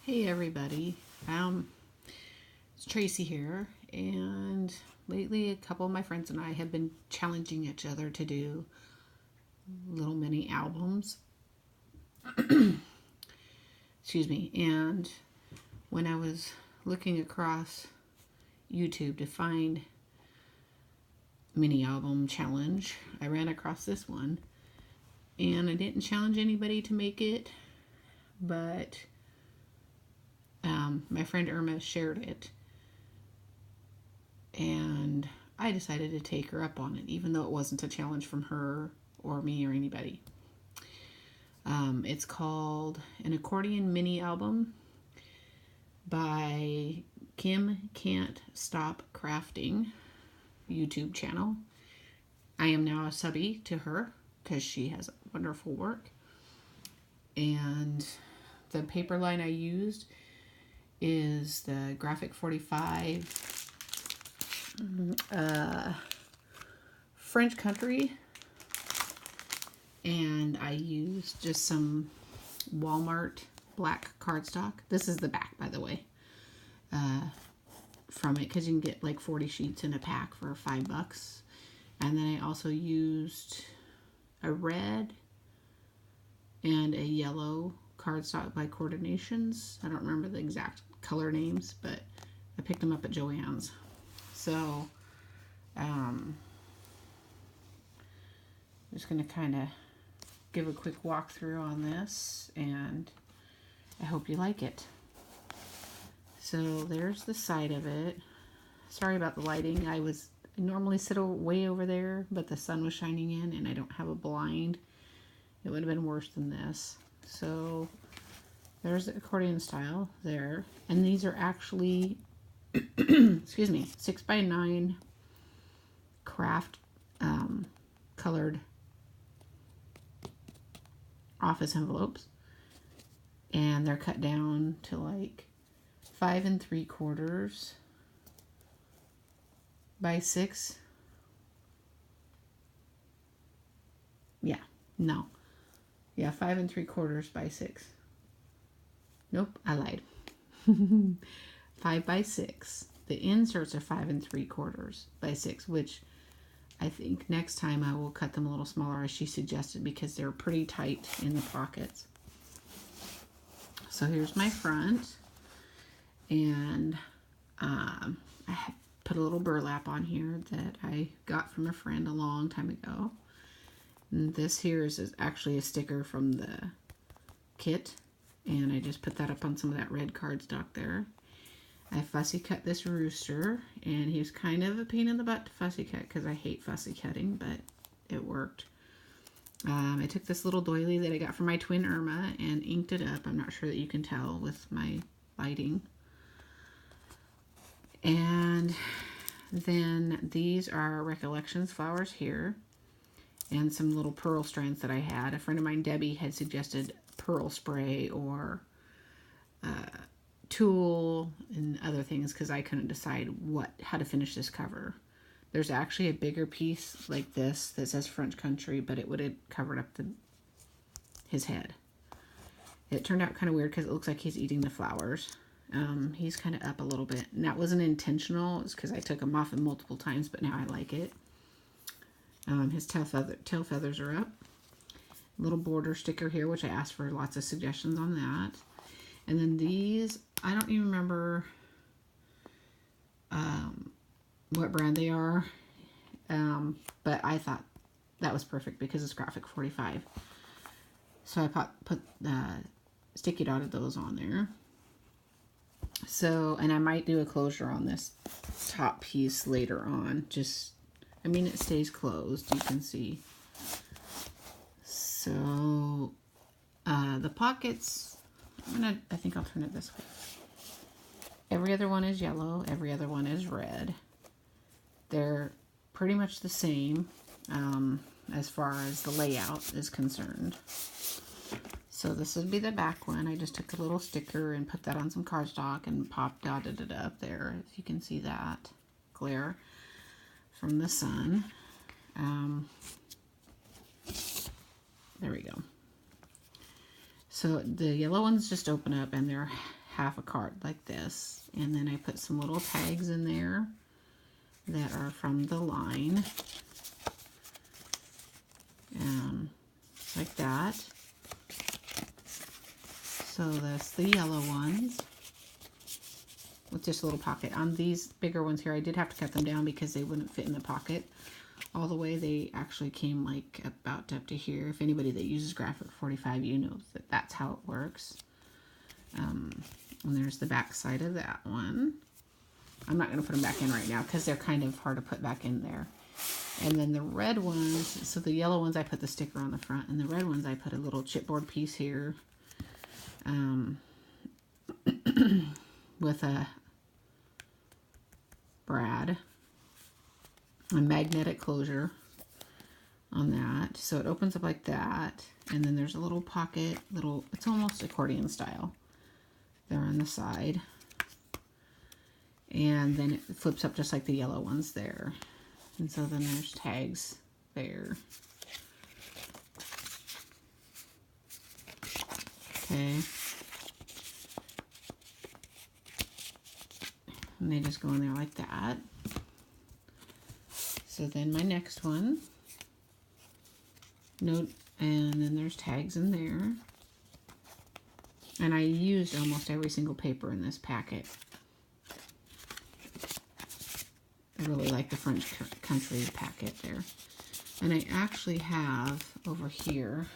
Hey everybody, it's Tracy here, and lately a couple of my friends and I have been challenging each other to do little mini albums. Excuse me. And when I was looking across YouTube to find mini album challenge, I ran across this one, and I didn't challenge anybody to make it, but my friend Irma shared it, and I decided to take her up on it, even though it wasn't a challenge from her or me or anybody. It's called an Accordion mini album by Kim Can't Stop Krafting YouTube channel. I am now a subby to her because she has wonderful work. And the paper line I used is the Graphic 45 French Country, and I used just some Walmart black cardstock. This is the back, by the way, from it, because you can get like 40 sheets in a pack for $5. And then I also used a red and a yellow cardstock by Coordinations. I don't remember the exact color names, but I picked them up at Joann's. So I'm just going to kind of give a quick walkthrough on this, and I hope you like it. So there's the side of it. Sorry about the lighting. I normally sit way over there, but the sun was shining in and I don't have a blind. It would have been worse than this. So there's the accordion style there. And these are actually, excuse me, 6x9 craft colored office envelopes. And they're cut down to like 5 3/4 by 6. Yeah, no. Yeah, 5 3/4 by 6. Nope, I lied. 5 by 6. The inserts are 5 3/4 by 6, which I think next time I will cut them a little smaller, as she suggested, because they're pretty tight in the pockets. So here's my front, and I have put a little burlap on here that I got from a friend a long time ago. And this here is actually a sticker from the kit, and I just put that up on some of that red cardstock there. I fussy cut this rooster, and he was kind of a pain in the butt to fussy cut because I hate fussy cutting, but it worked. I took this little doily that I got from my twin Irma and inked it up. I'm not sure that you can tell with my lighting. And then these are Recollections flowers here, and some little pearl strands that I had. A friend of mine, Debbie, had suggested pearl spray or tulle and other things because I couldn't decide how to finish this cover. There's actually a bigger piece like this that says French Country, but it would have covered up his head. It turned out kind of weird because it looks like he's eating the flowers. He's kind of up a little bit, and that wasn't intentional. It's because I took him off multiple times, but now I like it. His tail feathers are up. Little border sticker here, which I asked for lots of suggestions on that. And then these, I don't even remember what brand they are, but I thought that was perfect because it's Graphic 45. So I put sticky dotted those on there. So, and I might do a closure on this top piece later on. I mean, it stays closed, you can see. So, the pockets, I think I'll turn it this way. Every other one is yellow, every other one is red. They're pretty much the same as far as the layout is concerned. So this would be the back one. I just took a little sticker and put that on some cardstock and dotted it up there. If you can see that glare from the sun. There we go. So the yellow ones just open up, and they're half a card like this. And then I put some little tags in there that are from the line. Like that. So that's the yellow ones with just a little pocket. On these bigger ones here, I did have to cut them down because they wouldn't fit in the pocket all the way. They actually came like about up to here. If anybody that uses Graphic 45, you know that that's how it works. And there's the back side of that one. I'm not going to put them back in right now because they're kind of hard to put back in there. And then the red ones, so the yellow ones I put the sticker on the front, and the red ones I put a little chipboard piece here with a brad, a magnetic closure on that. So it opens up like that, and then there's a little pocket, it's almost accordion style there on the side. And then it flips up just like the yellow ones there. And so then there's tags there. Okay. And they just go in there like that. So then my next one. Note, and then there's tags in there. And I used almost every single paper in this packet. I really like the French Country packet there. And I actually have over here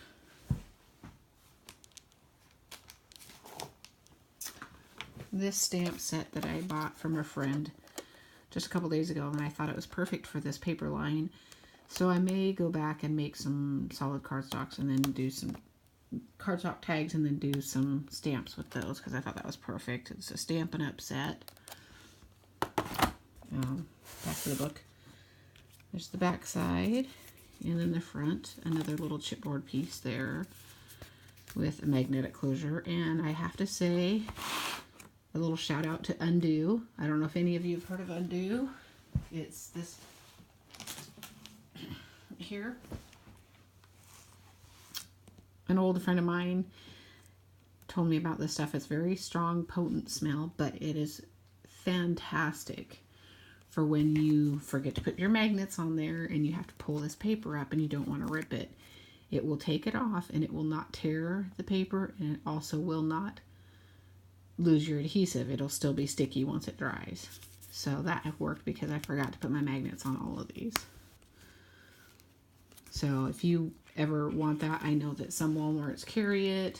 this stamp set that I bought from a friend just a couple days ago, and I thought it was perfect for this paper line. So I may go back and make some solid cardstocks and then do some cardstock tags and then do some stamps with those because I thought that was perfect. It's a Stampin' Up set. Back to the book. There's the back side, and then the front, another little chipboard piece there with a magnetic closure. And I have to say, a little shout out to Undo. I don't know if any of you have heard of Undo. It's this here. An old friend of mine told me about this stuff. It's very strong, potent smell, but it is fantastic for when you forget to put your magnets on there and you have to pull this paper up and you don't want to rip it. It will take it off and it will not tear the paper, and it also will not lose your adhesive. It'll still be sticky once it dries. So that worked because I forgot to put my magnets on all of these. So if you ever want that, I know that some Walmarts carry it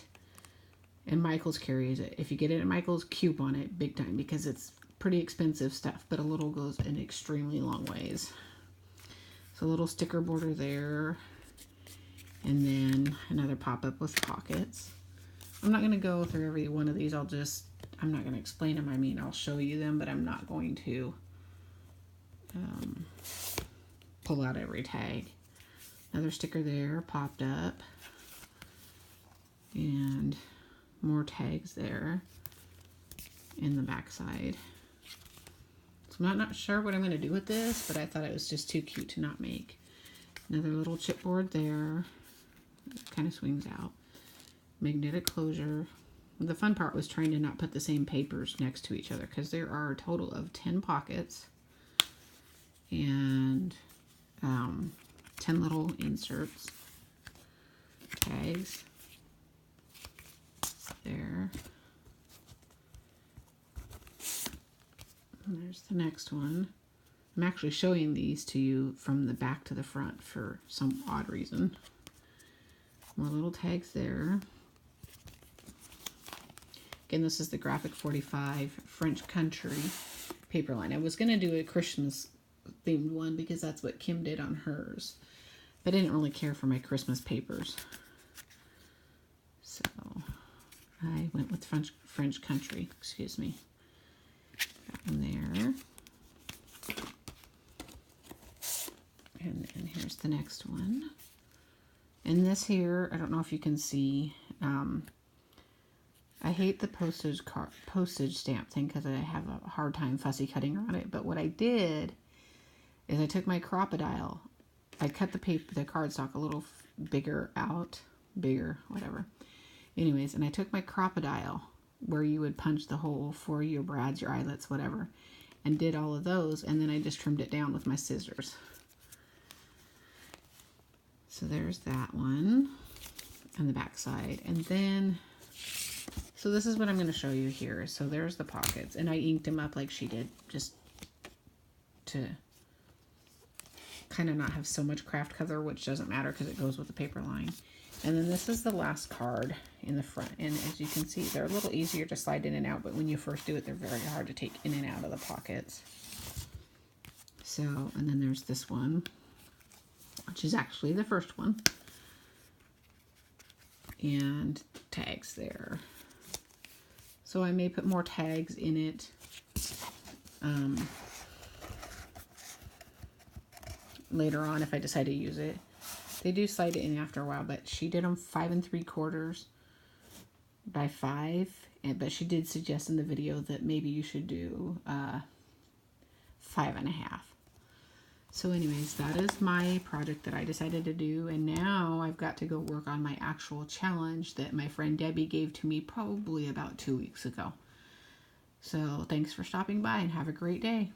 and Michael's carries it. If you get it at Michael's, coupon it big time because it's pretty expensive stuff, but a little goes an extremely long ways. So a little sticker border there, and then another pop-up with pockets. I'm not going to go through every one of these. I'm not going to explain them. I mean, I'll show you them, but I'm not going to pull out every tag. Another sticker there popped up, and more tags there in the back side. So I'm not sure what I'm going to do with this, but I thought it was just too cute to not make. Another little chipboard there. It kind of swings out. Magnetic closure. The fun part was trying to not put the same papers next to each other because there are a total of 10 pockets and 10 little inserts. Tags. There. And there's the next one. I'm actually showing these to you from the back to the front for some odd reason. More little tags there. Again, this is the Graphic 45 French Country paper line. I was going to do a Christmas themed one because that's what Kim did on hers. But I didn't really care for my Christmas papers. So I went with French Country, excuse me. That one there. And then here's the next one. And this here, I don't know if you can see, I hate the postage stamp thing because I have a hard time fussy cutting around it. But what I did is I took my Crop-A-Dile. I cut the cardstock a little bigger, whatever. Anyways, and I took my Crop-A-Dile where you would punch the hole for your brads, your eyelets, whatever, and did all of those, and then I just trimmed it down with my scissors. So there's that one on the back side. And then, so this is what I'm going to show you here. So there's the pockets, and I inked them up like she did, just to kind of not have so much craft color, which doesn't matter because it goes with the paper line. And then this is the last card in the front, and as you can see, they're a little easier to slide in and out, but when you first do it, they're very hard to take in and out of the pockets. So, and then there's this one, which is actually the first one, and tags there. So I may put more tags in it. Later on if I decide to use it. They do slide it in after a while, but she did them 5 3/4 by 5, but she did suggest in the video that maybe you should do 5 1/2. So anyways, that is my project that I decided to do, and now I've got to go work on my actual challenge that my friend Debbie gave to me probably about 2 weeks ago. So thanks for stopping by and have a great day.